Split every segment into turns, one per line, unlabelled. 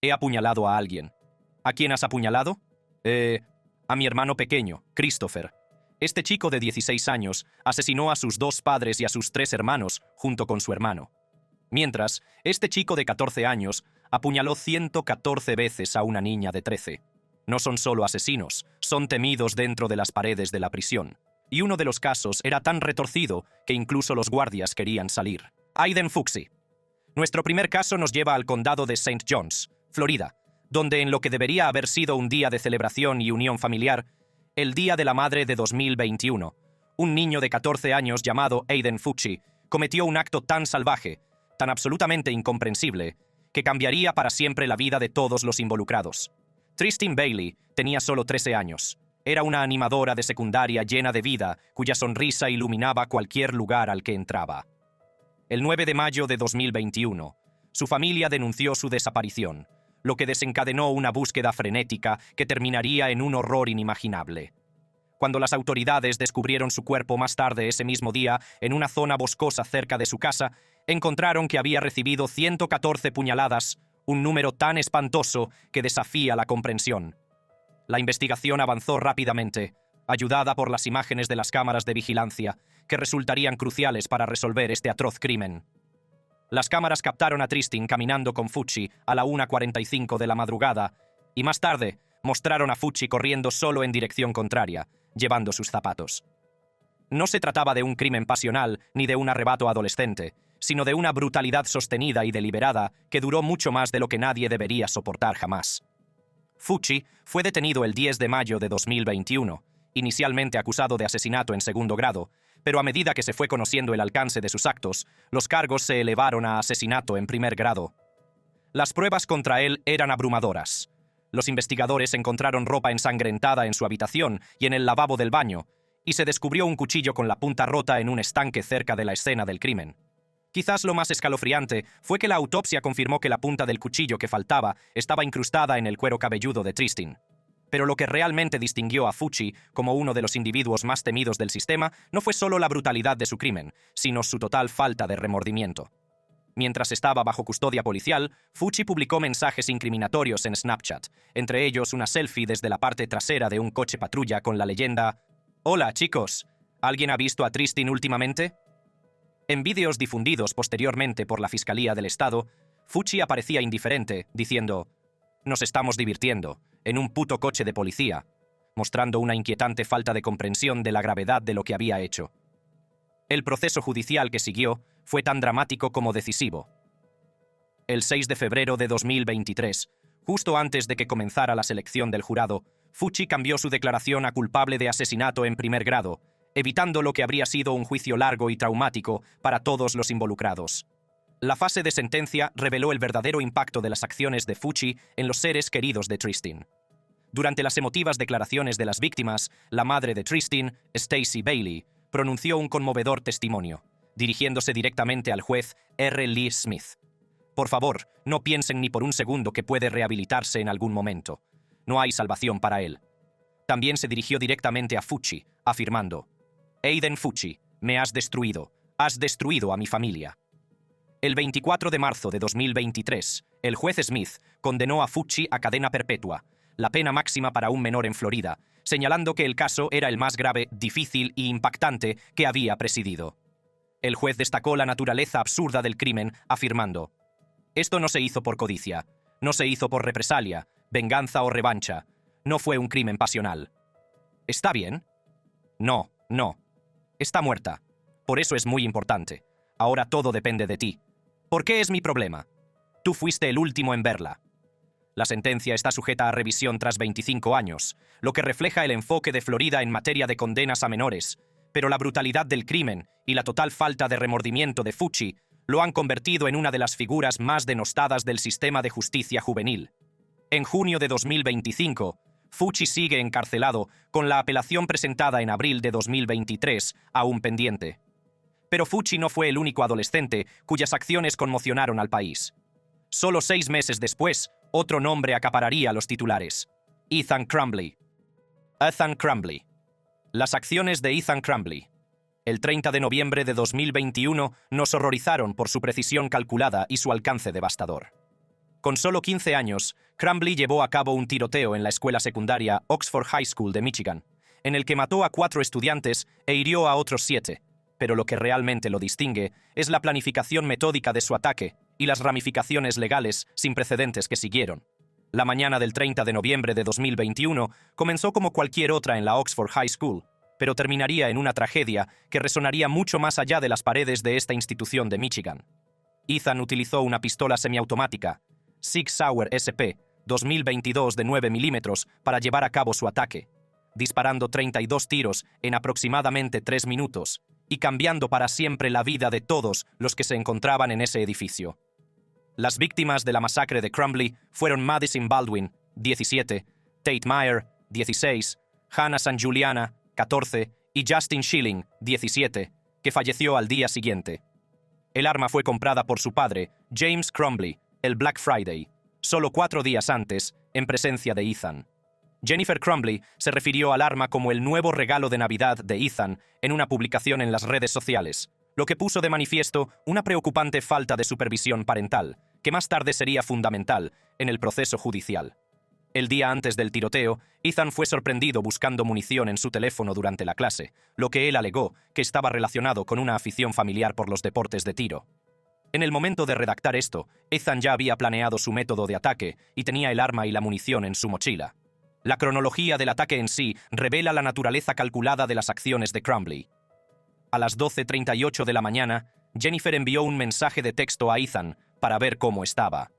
He apuñalado a alguien. ¿A quién has apuñalado? A mi hermano pequeño, Christopher. Este chico de 16 años asesinó a sus 2 padres y a sus 3 hermanos, junto con su hermano. Mientras, este chico de 14 años apuñaló 114 veces a una niña de 13. No son solo asesinos, son temidos dentro de las paredes de la prisión. Y uno de los casos era tan retorcido que incluso los guardias querían salir. Aiden Fuchs. Nuestro primer caso nos lleva al condado de St. John's, Florida, donde en lo que debería haber sido un día de celebración y unión familiar, el Día de la Madre de 2021, un niño de 14 años llamado Aiden Fuchs cometió un acto tan salvaje, tan absolutamente incomprensible, que cambiaría para siempre la vida de todos los involucrados. Tristin Bailey tenía solo 13 años. Era una animadora de secundaria llena de vida, cuya sonrisa iluminaba cualquier lugar al que entraba. El 9 de mayo de 2021, su familia denunció su desaparición, lo que desencadenó una búsqueda frenética que terminaría en un horror inimaginable. Cuando las autoridades descubrieron su cuerpo más tarde ese mismo día en una zona boscosa cerca de su casa, encontraron que había recibido 114 puñaladas, un número tan espantoso que desafía la comprensión. La investigación avanzó rápidamente, ayudada por las imágenes de las cámaras de vigilancia, que resultarían cruciales para resolver este atroz crimen. Las cámaras captaron a Tristin caminando con Fuchs a la 1:45 de la madrugada, y más tarde mostraron a Fuchs corriendo solo en dirección contraria, llevando sus zapatos. No se trataba de un crimen pasional ni de un arrebato adolescente, sino de una brutalidad sostenida y deliberada que duró mucho más de lo que nadie debería soportar jamás. Fuchs fue detenido el 10 de mayo de 2021, inicialmente acusado de asesinato en segundo grado, pero a medida que se fue conociendo el alcance de sus actos, los cargos se elevaron a asesinato en primer grado. Las pruebas contra él eran abrumadoras. Los investigadores encontraron ropa ensangrentada en su habitación y en el lavabo del baño, y se descubrió un cuchillo con la punta rota en un estanque cerca de la escena del crimen. Quizás lo más escalofriante fue que la autopsia confirmó que la punta del cuchillo que faltaba estaba incrustada en el cuero cabelludo de Tristin. Pero lo que realmente distinguió a Fuchs como uno de los individuos más temidos del sistema no fue solo la brutalidad de su crimen, sino su total falta de remordimiento. Mientras estaba bajo custodia policial, Fuchs publicó mensajes incriminatorios en Snapchat, entre ellos una selfie desde la parte trasera de un coche patrulla con la leyenda «Hola, chicos, ¿alguien ha visto a Tristin últimamente?». En vídeos difundidos posteriormente por la Fiscalía del Estado, Fuchs aparecía indiferente, diciendo «Nos estamos divirtiendo, en un puto coche de policía», mostrando una inquietante falta de comprensión de la gravedad de lo que había hecho. El proceso judicial que siguió fue tan dramático como decisivo. El 6 de febrero de 2023, justo antes de que comenzara la selección del jurado, Fuchs cambió su declaración a culpable de asesinato en primer grado, evitando lo que habría sido un juicio largo y traumático para todos los involucrados. La fase de sentencia reveló el verdadero impacto de las acciones de Fuchs en los seres queridos de Tristin. Durante las emotivas declaraciones de las víctimas, la madre de Tristin, Stacey Bailey, pronunció un conmovedor testimonio, dirigiéndose directamente al juez R. Lee Smith. Por favor, no piensen ni por un segundo que puede rehabilitarse en algún momento. No hay salvación para él. También se dirigió directamente a Fuchs, afirmando: Aiden Fuchs, me has destruido a mi familia. El 24 de marzo de 2023, el juez Smith condenó a Fuchs a cadena perpetua, la pena máxima para un menor en Florida, señalando que el caso era el más grave, difícil e impactante que había presidido. El juez destacó la naturaleza absurda del crimen, afirmando: «Esto no se hizo por codicia, no se hizo por represalia, venganza o revancha, no fue un crimen pasional». ¿Está bien? No. Está muerta. Por eso es muy importante. Ahora todo depende de ti. ¿Por qué es mi problema? Tú fuiste el último en verla. La sentencia está sujeta a revisión tras 25 años, lo que refleja el enfoque de Florida en materia de condenas a menores, pero la brutalidad del crimen y la total falta de remordimiento de Fuchs lo han convertido en una de las figuras más denostadas del sistema de justicia juvenil. En junio de 2025, Fuchs sigue encarcelado, con la apelación presentada en abril de 2023 aún pendiente. Pero Fuchs no fue el único adolescente cuyas acciones conmocionaron al país. Solo 6 meses después, otro nombre acapararía los titulares: Ethan Crumbley. Ethan Crumbley. Las acciones de Ethan Crumbley. El 30 de noviembre de 2021 nos horrorizaron por su precisión calculada y su alcance devastador. Con solo 15 años, Crumbley llevó a cabo un tiroteo en la escuela secundaria Oxford High School de Michigan, en el que mató a 4 estudiantes e hirió a otros 7. Pero lo que realmente lo distingue es la planificación metódica de su ataque y las ramificaciones legales sin precedentes que siguieron. La mañana del 30 de noviembre de 2021 comenzó como cualquier otra en la Oxford High School, pero terminaría en una tragedia que resonaría mucho más allá de las paredes de esta institución de Michigan. Ethan utilizó una pistola semiautomática, Sig Sauer SP 2022 de 9 milímetros para llevar a cabo su ataque, disparando 32 tiros en aproximadamente 3 minutos y cambiando para siempre la vida de todos los que se encontraban en ese edificio. Las víctimas de la masacre de Crumbley fueron Madison Baldwin, 17, Tate Myre, 16, Hannah St. Juliana, 14, y Justin Schilling, 17, que falleció al día siguiente. El arma fue comprada por su padre, James Crumbley, el Black Friday, solo 4 días antes, en presencia de Ethan. Jennifer Crumbley se refirió al arma como el nuevo regalo de Navidad de Ethan en una publicación en las redes sociales, lo que puso de manifiesto una preocupante falta de supervisión parental, que más tarde sería fundamental en el proceso judicial. El día antes del tiroteo, Ethan fue sorprendido buscando munición en su teléfono durante la clase, lo que él alegó que estaba relacionado con una afición familiar por los deportes de tiro. En el momento de redactar esto, Ethan ya había planeado su método de ataque y tenía el arma y la munición en su mochila. La cronología del ataque en sí revela la naturaleza calculada de las acciones de Crumbley. A las 12:38 de la mañana, Jennifer envió un mensaje de texto a Ethan para ver cómo estaba.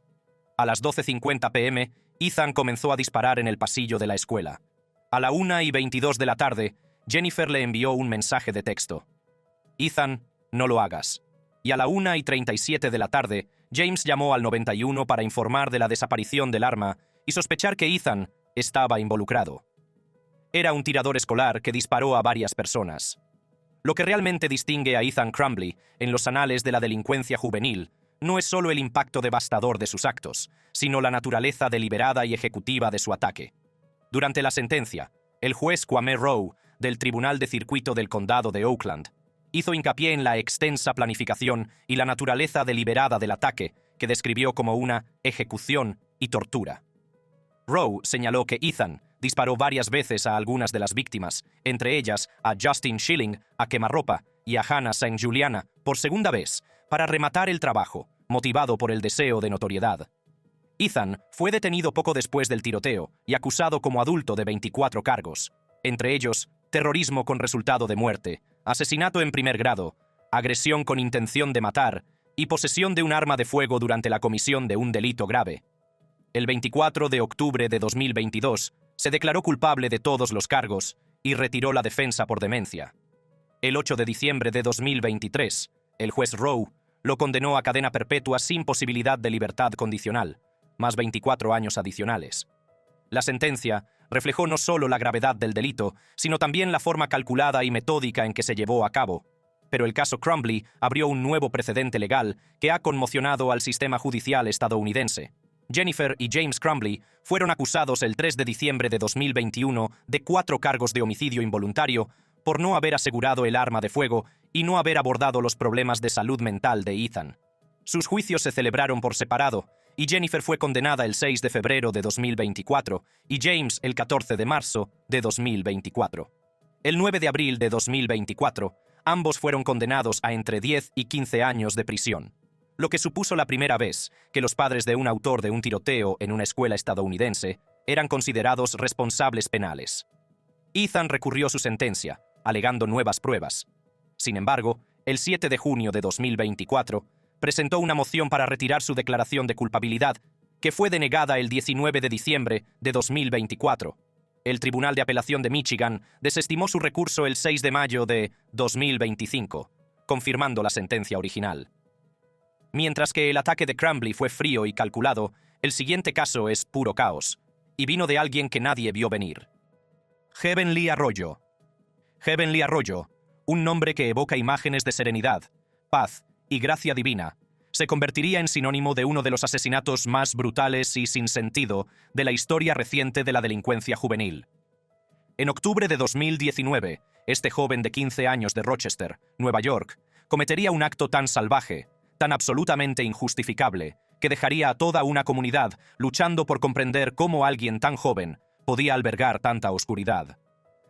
A las 12:50 p.m., Ethan comenzó a disparar en el pasillo de la escuela. A la 1:22 de la tarde, Jennifer le envió un mensaje de texto. Ethan, no lo hagas. Y a la 1:37 de la tarde, James llamó al 91 para informar de la desaparición del arma y sospechar que Ethan estaba involucrado. Era un tirador escolar que disparó a varias personas. Lo que realmente distingue a Ethan Crumbley en los anales de la delincuencia juvenil no es solo el impacto devastador de sus actos, sino la naturaleza deliberada y ejecutiva de su ataque. Durante la sentencia, el juez Kwame Rowe, del Tribunal de Circuito del Condado de Oakland, hizo hincapié en la extensa planificación y la naturaleza deliberada del ataque, que describió como una ejecución y tortura. Rowe señaló que Ethan disparó varias veces a algunas de las víctimas, entre ellas a Justin Schilling a quemarropa y a Hannah St. Juliana por segunda vez, para rematar el trabajo, motivado por el deseo de notoriedad. Ethan fue detenido poco después del tiroteo y acusado como adulto de 24 cargos, entre ellos terrorismo con resultado de muerte, asesinato en primer grado, agresión con intención de matar y posesión de un arma de fuego durante la comisión de un delito grave. El 24 de octubre de 2022 se declaró culpable de todos los cargos y retiró la defensa por demencia. El 8 de diciembre de 2023, el juez Rowe lo condenó a cadena perpetua sin posibilidad de libertad condicional, más 24 años adicionales. La sentencia reflejó no solo la gravedad del delito, sino también la forma calculada y metódica en que se llevó a cabo. Pero el caso Crumbley abrió un nuevo precedente legal que ha conmocionado al sistema judicial estadounidense. Jennifer y James Crumbley fueron acusados el 3 de diciembre de 2021 de 4 cargos de homicidio involuntario por no haber asegurado el arma de fuego y no haber abordado los problemas de salud mental de Ethan. Sus juicios se celebraron por separado, y Jennifer fue condenada el 6 de febrero de 2024 y James el 14 de marzo de 2024. El 9 de abril de 2024, ambos fueron condenados a entre 10 y 15 años de prisión, lo que supuso la primera vez que los padres de un autor de un tiroteo en una escuela estadounidense eran considerados responsables penales. Ethan recurrió su sentencia, alegando nuevas pruebas. Sin embargo, el 7 de junio de 2024, presentó una moción para retirar su declaración de culpabilidad, que fue denegada el 19 de diciembre de 2024. El Tribunal de Apelación de Michigan desestimó su recurso el 6 de mayo de 2025, confirmando la sentencia original. Mientras que el ataque de Crumbley fue frío y calculado, el siguiente caso es puro caos, y vino de alguien que nadie vio venir. Heavenly Arroyo. Heavenly Arroyo, un nombre que evoca imágenes de serenidad, paz y gracia divina, se convertiría en sinónimo de uno de los asesinatos más brutales y sin sentido de la historia reciente de la delincuencia juvenil. En octubre de 2019, este joven de 15 años de Rochester, Nueva York, cometería un acto tan salvaje, tan absolutamente injustificable, que dejaría a toda una comunidad luchando por comprender cómo alguien tan joven podía albergar tanta oscuridad.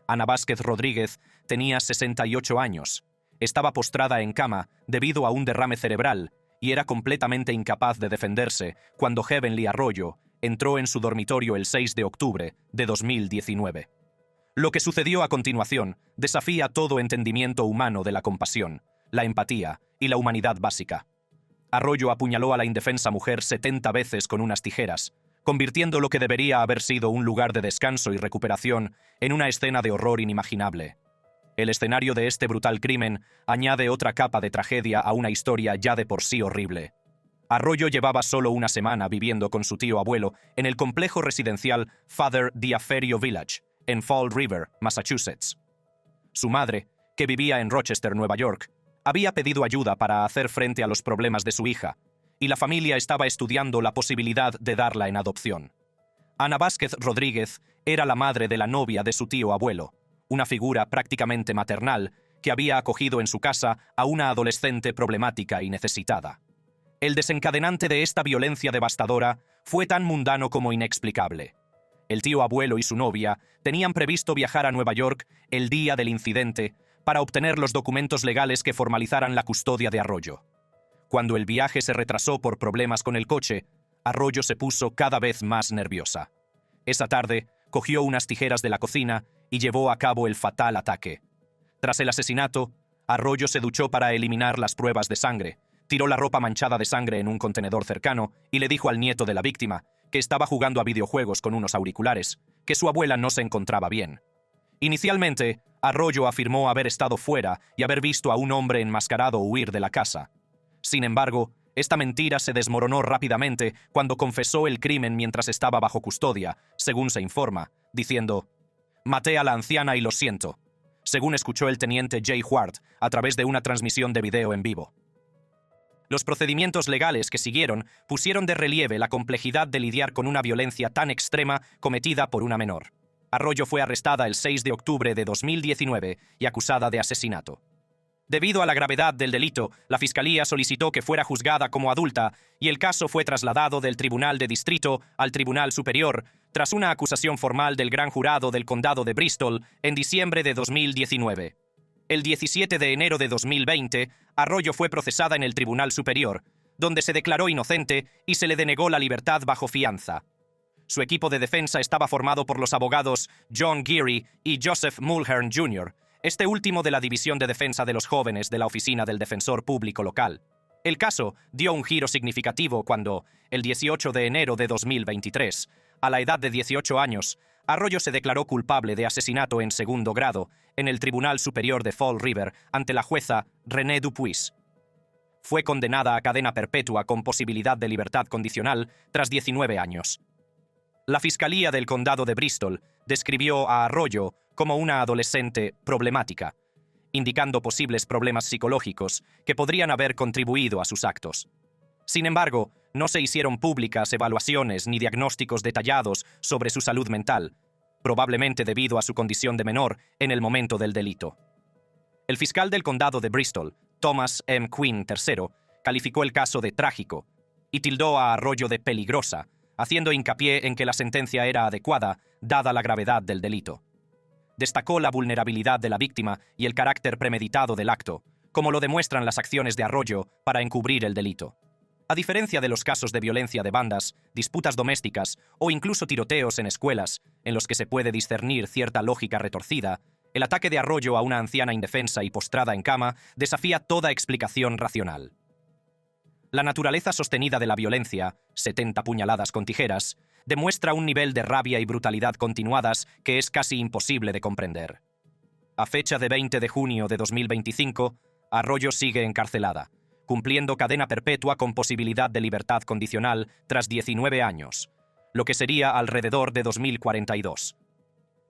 Ana Vázquez Rodríguez tenía 68 años. Estaba postrada en cama debido a un derrame cerebral y era completamente incapaz de defenderse cuando Heavenly Arroyo entró en su dormitorio el 6 de octubre de 2019. Lo que sucedió a continuación desafía todo entendimiento humano de la compasión, la empatía y la humanidad básica. Arroyo apuñaló a la indefensa mujer 70 veces con unas tijeras, convirtiendo lo que debería haber sido un lugar de descanso y recuperación en una escena de horror inimaginable. El escenario de este brutal crimen añade otra capa de tragedia a una historia ya de por sí horrible. Arroyo llevaba solo una semana viviendo con su tío abuelo en el complejo residencial Father Diaferio Village, en Fall River, Massachusetts. Su madre, que vivía en Rochester, Nueva York, había pedido ayuda para hacer frente a los problemas de su hija, y la familia estaba estudiando la posibilidad de darla en adopción. Ana Vázquez Rodríguez era la madre de la novia de su tío abuelo, una figura prácticamente maternal que había acogido en su casa a una adolescente problemática y necesitada. El desencadenante de esta violencia devastadora fue tan mundano como inexplicable. El tío abuelo y su novia tenían previsto viajar a Nueva York el día del incidente para obtener los documentos legales que formalizaran la custodia de Arroyo. Cuando el viaje se retrasó por problemas con el coche, Arroyo se puso cada vez más nerviosa. Esa tarde, cogió unas tijeras de la cocina y llevó a cabo el fatal ataque. Tras el asesinato, Arroyo se duchó para eliminar las pruebas de sangre, tiró la ropa manchada de sangre en un contenedor cercano y le dijo al nieto de la víctima, que estaba jugando a videojuegos con unos auriculares, que su abuela no se encontraba bien. Inicialmente, Arroyo afirmó haber estado fuera y haber visto a un hombre enmascarado huir de la casa. Sin embargo, esta mentira se desmoronó rápidamente cuando confesó el crimen mientras estaba bajo custodia, según se informa, diciendo: «Maté a la anciana y lo siento», según escuchó el teniente Jay Ward a través de una transmisión de video en vivo. Los procedimientos legales que siguieron pusieron de relieve la complejidad de lidiar con una violencia tan extrema cometida por una menor. Arroyo fue arrestada el 6 de octubre de 2019 y acusada de asesinato. Debido a la gravedad del delito, la Fiscalía solicitó que fuera juzgada como adulta y el caso fue trasladado del Tribunal de Distrito al Tribunal Superior tras una acusación formal del Gran Jurado del Condado de Bristol en diciembre de 2019. El 17 de enero de 2020, Arroyo fue procesada en el Tribunal Superior, donde se declaró inocente y se le denegó la libertad bajo fianza. Su equipo de defensa estaba formado por los abogados John Geary y Joseph Mulhern Jr., este último de la División de Defensa de los Jóvenes de la Oficina del Defensor Público Local. El caso dio un giro significativo cuando, el 18 de enero de 2023, a la edad de 18 años, Arroyo se declaró culpable de asesinato en segundo grado en el Tribunal Superior de Fall River ante la jueza René Dupuis. Fue condenada a cadena perpetua con posibilidad de libertad condicional tras 19 años. La Fiscalía del Condado de Bristol describió a Arroyo como una adolescente problemática, indicando posibles problemas psicológicos que podrían haber contribuido a sus actos. Sin embargo, no se hicieron públicas evaluaciones ni diagnósticos detallados sobre su salud mental, probablemente debido a su condición de menor en el momento del delito. El fiscal del condado de Bristol, Thomas M. Quinn III, calificó el caso de trágico y tildó a Arroyo de peligrosa, haciendo hincapié en que la sentencia era adecuada, dada la gravedad del delito. Destacó la vulnerabilidad de la víctima y el carácter premeditado del acto, como lo demuestran las acciones de Arroyo para encubrir el delito. A diferencia de los casos de violencia de bandas, disputas domésticas o incluso tiroteos en escuelas, en los que se puede discernir cierta lógica retorcida, el ataque de Arroyo a una anciana indefensa y postrada en cama desafía toda explicación racional. La naturaleza sostenida de la violencia, 70 puñaladas con tijeras, demuestra un nivel de rabia y brutalidad continuadas que es casi imposible de comprender. A fecha de 20 de junio de 2025, Arroyo sigue encarcelada, cumpliendo cadena perpetua con posibilidad de libertad condicional tras 19 años, lo que sería alrededor de 2042.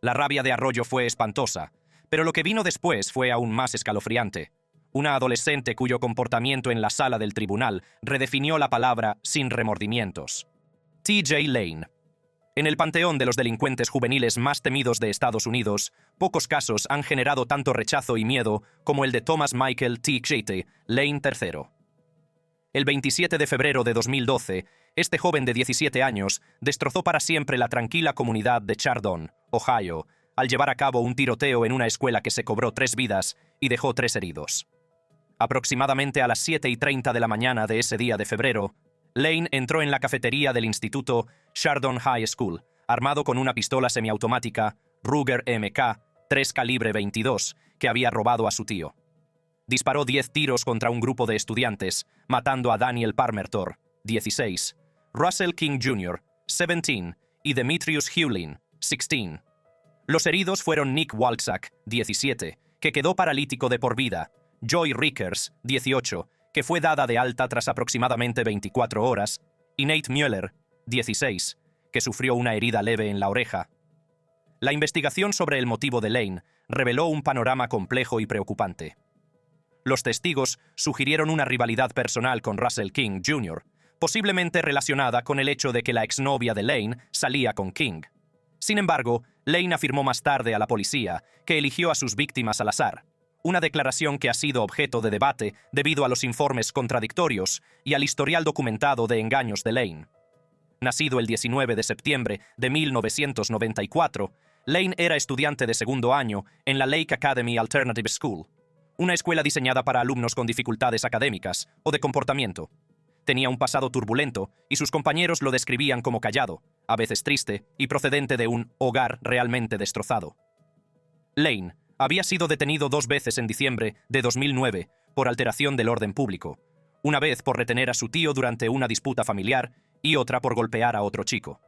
La rabia de Arroyo fue espantosa, pero lo que vino después fue aún más escalofriante. Una adolescente cuyo comportamiento en la sala del tribunal redefinió la palabra sin remordimientos. T.J. Lane. En el panteón de los delincuentes juveniles más temidos de Estados Unidos, pocos casos han generado tanto rechazo y miedo como el de Thomas Michael T. Lane III. El 27 de febrero de 2012, este joven de 17 años destrozó para siempre la tranquila comunidad de Chardon, Ohio, al llevar a cabo un tiroteo en una escuela que se cobró 3 vidas y dejó 3 heridos. Aproximadamente a las 7:30 de la mañana de ese día de febrero, Lane entró en la cafetería del instituto Chardon High School, armado con una pistola semiautomática Ruger MK 3 calibre 22 que había robado a su tío. Disparó 10 tiros contra un grupo de estudiantes, matando a Daniel Parmertor, 16, Russell King Jr., 17, y Demetrius Hewlin, 16. Los heridos fueron Nick Walczak, 17, que quedó paralítico de por vida, Joy Rickers, 18, que fue dada de alta tras aproximadamente 24 horas, y Nate Mueller, 16, que sufrió una herida leve en la oreja. La investigación sobre el motivo de Lane reveló un panorama complejo y preocupante. Los testigos sugirieron una rivalidad personal con Russell King Jr., posiblemente relacionada con el hecho de que la exnovia de Lane salía con King. Sin embargo, Lane afirmó más tarde a la policía que eligió a sus víctimas al azar, una declaración que ha sido objeto de debate debido a los informes contradictorios y al historial documentado de engaños de Lane. Nacido el 19 de septiembre de 1994, Lane era estudiante de segundo año en la Lake Academy Alternative School, una escuela diseñada para alumnos con dificultades académicas o de comportamiento. Tenía un pasado turbulento y sus compañeros lo describían como callado, a veces triste y procedente de un hogar realmente destrozado. Lane había sido detenido 2 veces en diciembre de 2009 por alteración del orden público, una vez por retener a su tío durante una disputa familiar y otra por golpear a otro chico.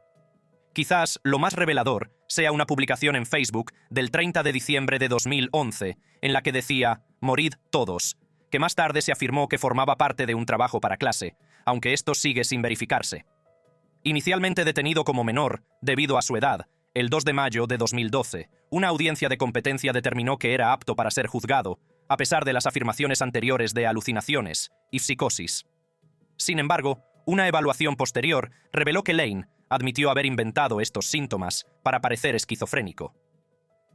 Quizás lo más revelador sea una publicación en Facebook del 30 de diciembre de 2011, en la que decía «Morid todos», que más tarde se afirmó que formaba parte de un trabajo para clase, aunque esto sigue sin verificarse. Inicialmente detenido como menor, debido a su edad, el 2 de mayo de 2012, una audiencia de competencia determinó que era apto para ser juzgado, a pesar de las afirmaciones anteriores de alucinaciones y psicosis. Sin embargo, una evaluación posterior reveló que Lane admitió haber inventado estos síntomas para parecer esquizofrénico.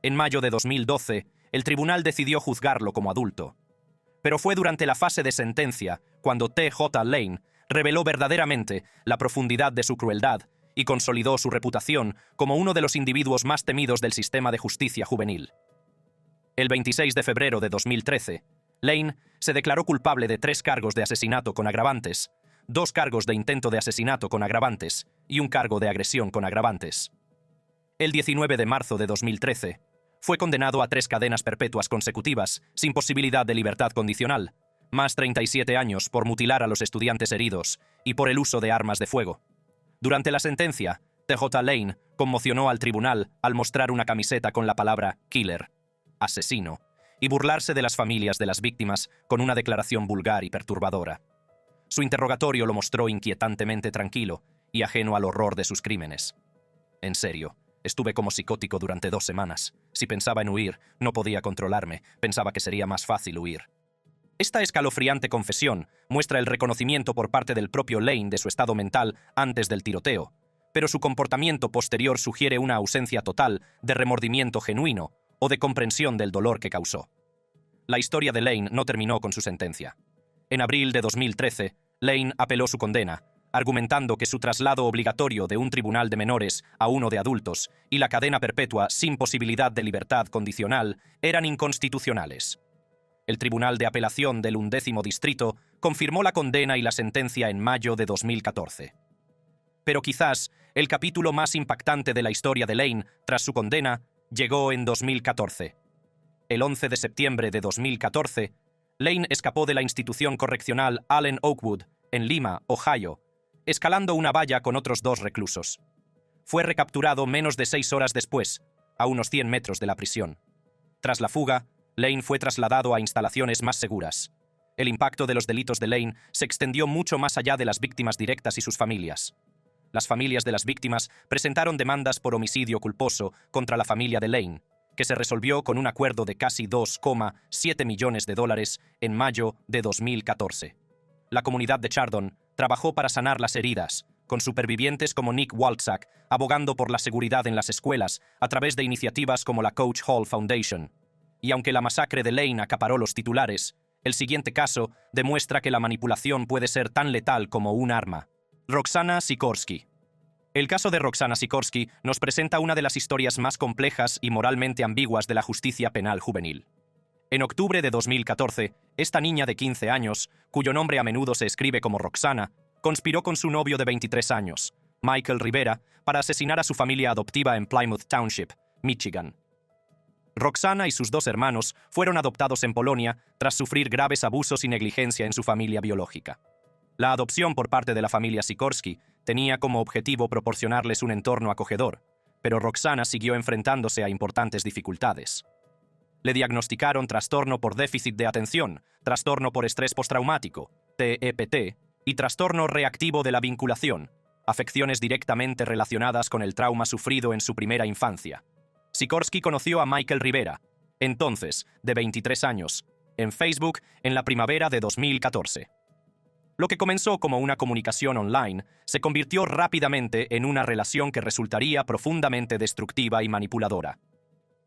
En mayo de 2012, el tribunal decidió juzgarlo como adulto. Pero fue durante la fase de sentencia cuando T.J. Lane reveló verdaderamente la profundidad de su crueldad y consolidó su reputación como uno de los individuos más temidos del sistema de justicia juvenil. El 26 de febrero de 2013, Lane se declaró culpable de 3 cargos de asesinato con agravantes, 2 cargos de intento de asesinato con agravantes y un cargo de agresión con agravantes. El 19 de marzo de 2013, fue condenado a 3 cadenas perpetuas consecutivas, sin posibilidad de libertad condicional, más 37 años por mutilar a los estudiantes heridos y por el uso de armas de fuego. Durante la sentencia, T.J. Lane conmocionó al tribunal al mostrar una camiseta con la palabra «killer», asesino, y burlarse de las familias de las víctimas con una declaración vulgar y perturbadora. Su interrogatorio lo mostró inquietantemente tranquilo y ajeno al horror de sus crímenes. En serio, estuve como psicótico durante 2 semanas. Si pensaba en huir, no podía controlarme. Pensaba que sería más fácil huir. Esta escalofriante confesión muestra el reconocimiento por parte del propio Lane de su estado mental antes del tiroteo, pero su comportamiento posterior sugiere una ausencia total de remordimiento genuino o de comprensión del dolor que causó. La historia de Lane no terminó con su sentencia. En abril de 2013, Lane apeló su condena, argumentando que su traslado obligatorio de un tribunal de menores a uno de adultos y la cadena perpetua sin posibilidad de libertad condicional eran inconstitucionales. El Tribunal de Apelación del 11º Distrito confirmó la condena y la sentencia en mayo de 2014. Pero quizás el capítulo más impactante de la historia de Lane tras su condena llegó en 2014. El 11 de septiembre de 2014, Lane escapó de la institución correccional Allen Oakwood, en Lima, Ohio, escalando una valla con otros 2 reclusos. Fue recapturado menos de 6 horas después, a unos 100 metros de la prisión. Tras la fuga, Lane fue trasladado a instalaciones más seguras. El impacto de los delitos de Lane se extendió mucho más allá de las víctimas directas y sus familias. Las familias de las víctimas presentaron demandas por homicidio culposo contra la familia de Lane, que se resolvió con un acuerdo de casi $2,7 millones en mayo de 2014. La comunidad de Chardon trabajó para sanar las heridas, con supervivientes como Nick Walczak abogando por la seguridad en las escuelas a través de iniciativas como la Coach Hall Foundation. Y aunque la masacre de Lane acaparó los titulares, El siguiente caso demuestra que la manipulación puede ser tan letal como un arma. Roxana Sikorsky. El caso de Roxana Sikorsky nos presenta una de las historias más complejas y moralmente ambiguas de la justicia penal juvenil. En octubre de 2014, esta niña de 15 años, cuyo nombre a menudo se escribe como Roxana, conspiró con su novio de 23 años, Michael Rivera, para asesinar a su familia adoptiva en Plymouth Township, Michigan. Roxana y sus dos hermanos fueron adoptados en Polonia tras sufrir graves abusos y negligencia en su familia biológica. La adopción por parte de la familia Sikorsky tenía como objetivo proporcionarles un entorno acogedor, pero Roxana siguió enfrentándose a importantes dificultades. Le diagnosticaron trastorno por déficit de atención, trastorno por estrés postraumático, TEPT, y trastorno reactivo de la vinculación, afecciones directamente relacionadas con el trauma sufrido en su primera infancia. Sikorsky conoció a Michael Rivera, entonces de 23 años, en Facebook en la primavera de 2014. Lo que comenzó como una comunicación online se convirtió rápidamente en una relación que resultaría profundamente destructiva y manipuladora.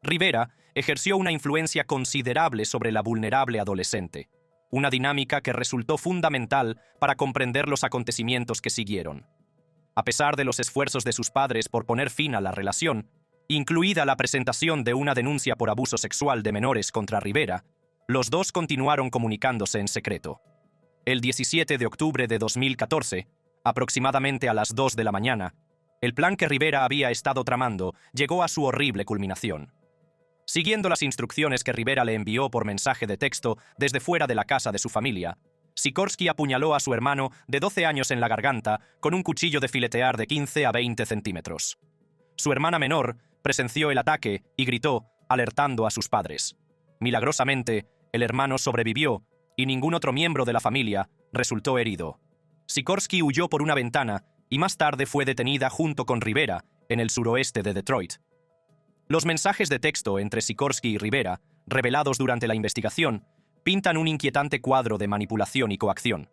Rivera ejerció una influencia considerable sobre la vulnerable adolescente, una dinámica que resultó fundamental para comprender los acontecimientos que siguieron. A pesar de los esfuerzos de sus padres por poner fin a la relación, incluida la presentación de una denuncia por abuso sexual de menores contra Rivera, los dos continuaron comunicándose en secreto. El 17 de octubre de 2014, aproximadamente a las 2 de la mañana, el plan que Rivera había estado tramando llegó a su horrible culminación. Siguiendo las instrucciones que Rivera le envió por mensaje de texto desde fuera de la casa de su familia, Sikorsky apuñaló a su hermano de 12 años en la garganta con un cuchillo de filetear de 15 a 20 centímetros. Su hermana menor presenció el ataque y gritó, alertando a sus padres. Milagrosamente, el hermano sobrevivió y ningún otro miembro de la familia resultó herido. Sikorsky huyó por una ventana y más tarde fue detenida junto con Rivera en el suroeste de Detroit. Los mensajes de texto entre Sikorsky y Rivera, revelados durante la investigación, pintan un inquietante cuadro de manipulación y coacción.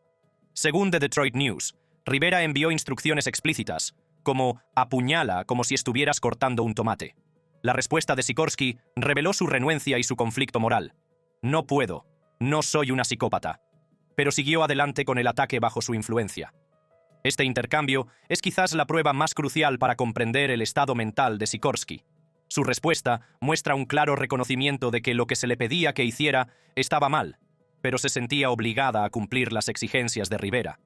Según The Detroit News, Rivera envió instrucciones explícitas, como «apuñala como si estuvieras cortando un tomate». La respuesta de Sikorsky reveló su renuencia y su conflicto moral. «No puedo. No soy una psicópata». Pero siguió adelante con el ataque bajo su influencia. Este intercambio es quizás la prueba más crucial para comprender el estado mental de Sikorsky. Su respuesta muestra un claro reconocimiento de que lo que se le pedía que hiciera estaba mal, pero se sentía obligada a cumplir las exigencias de Rivera.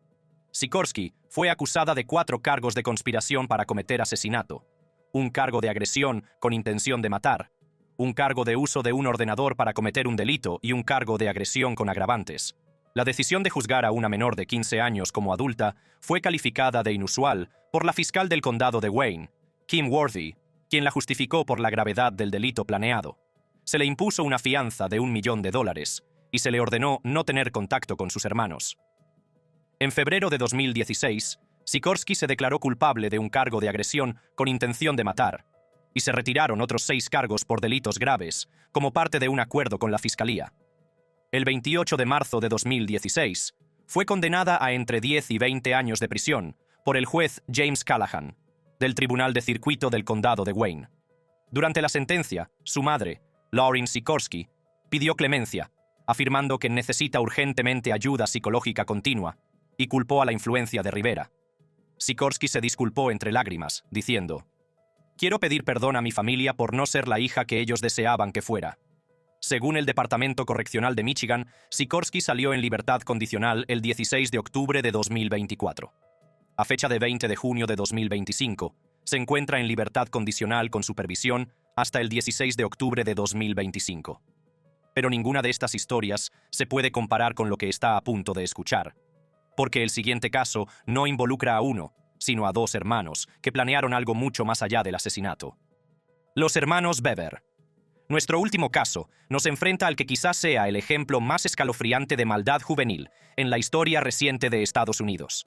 Sikorsky fue acusada de 4 cargos de conspiración para cometer asesinato, un cargo de agresión con intención de matar, un cargo de uso de un ordenador para cometer un delito y un cargo de agresión con agravantes. La decisión de juzgar a una menor de 15 años como adulta fue calificada de inusual por la fiscal del condado de Wayne, Kim Worthy, quien la justificó por la gravedad del delito planeado. Se le impuso una fianza de $1 millón y se le ordenó no tener contacto con sus hermanos. En febrero de 2016, Sikorsky se declaró culpable de un cargo de agresión con intención de matar, y se retiraron otros 6 cargos por delitos graves, como parte de un acuerdo con la fiscalía. El 28 de marzo de 2016, fue condenada a entre 10 y 20 años de prisión por el juez James Callahan, del Tribunal de Circuito del Condado de Wayne. Durante la sentencia, su madre, Lauren Sikorsky, pidió clemencia, afirmando que necesita urgentemente ayuda psicológica continua, y culpó a la influencia de Rivera. Sikorsky se disculpó entre lágrimas, diciendo: «Quiero pedir perdón a mi familia por no ser la hija que ellos deseaban que fuera». Según el Departamento Correccional de Michigan, Sikorsky salió en libertad condicional el 16 de octubre de 2024. A fecha de 20 de junio de 2025, se encuentra en libertad condicional con supervisión hasta el 16 de octubre de 2025. Pero ninguna de estas historias se puede comparar con lo que está a punto de escuchar, porque el siguiente caso no involucra a uno, sino a 2 hermanos que planearon algo mucho más allá del asesinato. Los hermanos Bever. Nuestro último caso nos enfrenta al que quizás sea el ejemplo más escalofriante de maldad juvenil en la historia reciente de Estados Unidos.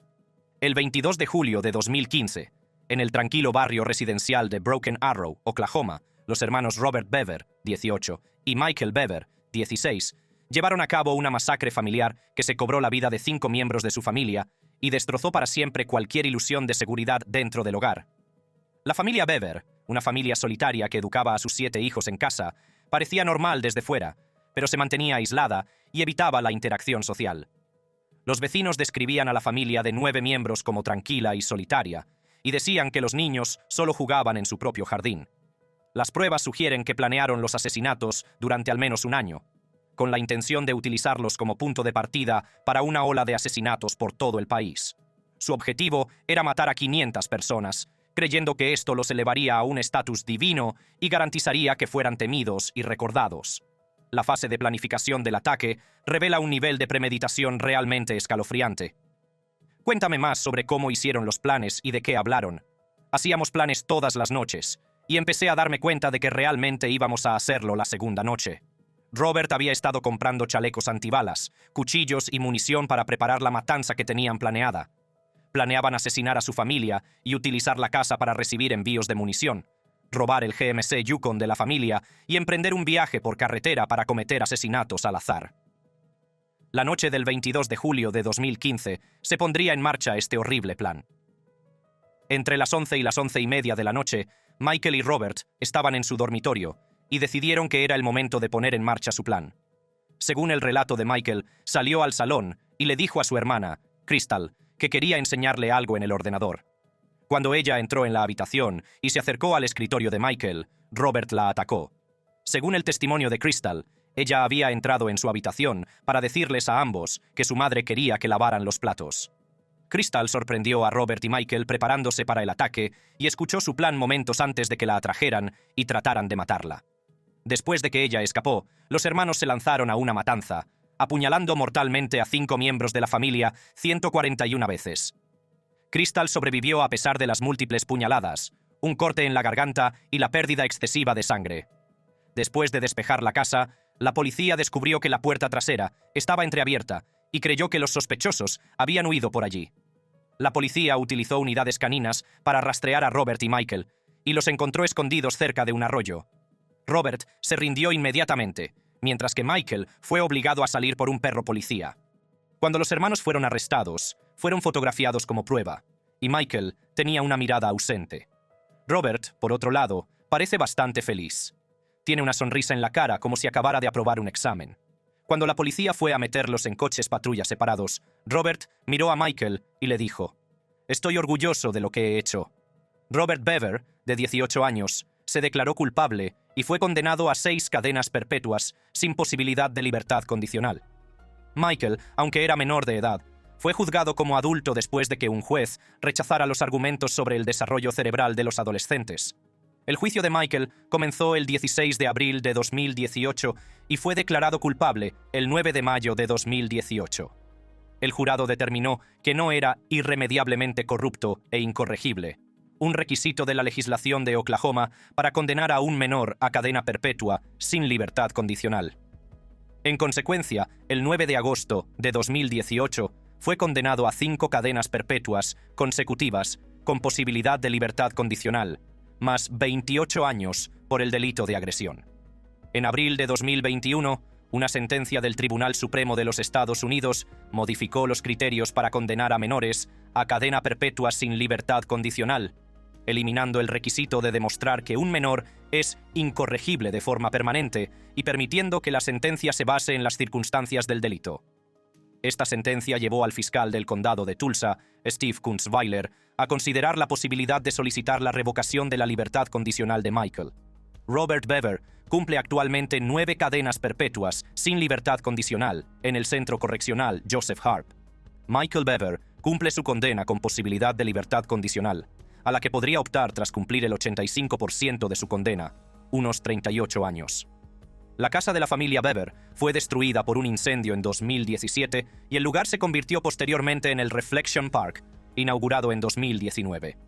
El 22 de julio de 2015, en el tranquilo barrio residencial de Broken Arrow, Oklahoma, los hermanos Robert Bever, 18, y Michael Bever, 16, llevaron a cabo una masacre familiar que se cobró la vida de 5 miembros de su familia y destrozó para siempre cualquier ilusión de seguridad dentro del hogar. La familia Bever, una familia solitaria que educaba a sus 7 hijos en casa, parecía normal desde fuera, pero se mantenía aislada y evitaba la interacción social. Los vecinos describían a la familia de 9 miembros como tranquila y solitaria, y decían que los niños solo jugaban en su propio jardín. Las pruebas sugieren que planearon los asesinatos durante al menos un año, con la intención de utilizarlos como punto de partida para una ola de asesinatos por todo el país. Su objetivo era matar a 500 personas, creyendo que esto los elevaría a un estatus divino y garantizaría que fueran temidos y recordados. La fase de planificación del ataque revela un nivel de premeditación realmente escalofriante. Cuéntame más sobre cómo hicieron los planes y de qué hablaron. Hacíamos planes todas las noches, y empecé a darme cuenta de que realmente íbamos a hacerlo la segunda noche. Robert había estado comprando chalecos antibalas, cuchillos y munición para preparar la matanza que tenían planeada. Planeaban asesinar a su familia y utilizar la casa para recibir envíos de munición, robar el GMC Yukon de la familia y emprender un viaje por carretera para cometer asesinatos al azar. La noche del 22 de julio de 2015 se pondría en marcha este horrible plan. Entre las 11 y las 11:30 de la noche, Michael y Robert estaban en su dormitorio y decidieron que era el momento de poner en marcha su plan. Según el relato de Michael, salió al salón y le dijo a su hermana, Crystal, que quería enseñarle algo en el ordenador. Cuando ella entró en la habitación y se acercó al escritorio de Michael, Robert la atacó. Según el testimonio de Crystal, ella había entrado en su habitación para decirles a ambos que su madre quería que lavaran los platos. Crystal sorprendió a Robert y Michael preparándose para el ataque y escuchó su plan momentos antes de que la atrajeran y trataran de matarla. Después de que ella escapó, los hermanos se lanzaron a una matanza, apuñalando mortalmente a 5 miembros de la familia 141 veces. Crystal sobrevivió a pesar de las múltiples puñaladas, un corte en la garganta y la pérdida excesiva de sangre. Después de despejar la casa, la policía descubrió que la puerta trasera estaba entreabierta y creyó que los sospechosos habían huido por allí. La policía utilizó unidades caninas para rastrear a Robert y Michael y los encontró escondidos cerca de un arroyo. Robert se rindió inmediatamente, mientras que Michael fue obligado a salir por un perro policía. Cuando los hermanos fueron arrestados, fueron fotografiados como prueba, y Michael tenía una mirada ausente. Robert, por otro lado, parece bastante feliz. Tiene una sonrisa en la cara como si acabara de aprobar un examen. Cuando la policía fue a meterlos en coches patrulla separados, Robert miró a Michael y le dijo: «Estoy orgulloso de lo que he hecho». Robert Bever, de 18 años, se declaró culpable y fue condenado a 6 cadenas perpetuas sin posibilidad de libertad condicional. Michael, aunque era menor de edad, fue juzgado como adulto después de que un juez rechazara los argumentos sobre el desarrollo cerebral de los adolescentes. El juicio de Michael comenzó el 16 de abril de 2018 y fue declarado culpable el 9 de mayo de 2018. El jurado determinó que no era irremediablemente corrupto e incorregible, un requisito de la legislación de Oklahoma para condenar a un menor a cadena perpetua sin libertad condicional. En consecuencia, el 9 de agosto de 2018 fue condenado a 5 cadenas perpetuas consecutivas con posibilidad de libertad condicional, más 28 años por el delito de agresión. En abril de 2021, una sentencia del Tribunal Supremo de los Estados Unidos modificó los criterios para condenar a menores a cadena perpetua sin libertad condicional, eliminando el requisito de demostrar que un menor es incorregible de forma permanente y permitiendo que la sentencia se base en las circunstancias del delito. Esta sentencia llevó al fiscal del condado de Tulsa, Steve Kunzweiler, a considerar la posibilidad de solicitar la revocación de la libertad condicional de Michael. Robert Bever cumple actualmente 9 cadenas perpetuas sin libertad condicional en el centro correccional Joseph Harp. Michael Bever cumple su condena con posibilidad de libertad condicional, a la que podría optar tras cumplir el 85% de su condena, unos 38 años. La casa de la familia Bever fue destruida por un incendio en 2017 y el lugar se convirtió posteriormente en el Reflection Park, inaugurado en 2019.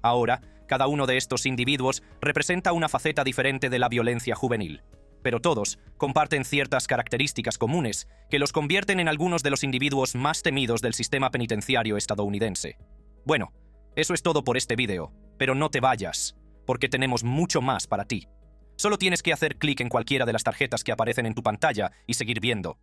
Ahora, cada uno de estos individuos representa una faceta diferente de la violencia juvenil, pero todos comparten ciertas características comunes que los convierten en algunos de los individuos más temidos del sistema penitenciario estadounidense. Bueno, eso es todo por este video, pero no te vayas, porque tenemos mucho más para ti. Solo tienes que hacer clic en cualquiera de las tarjetas que aparecen en tu pantalla y seguir viendo.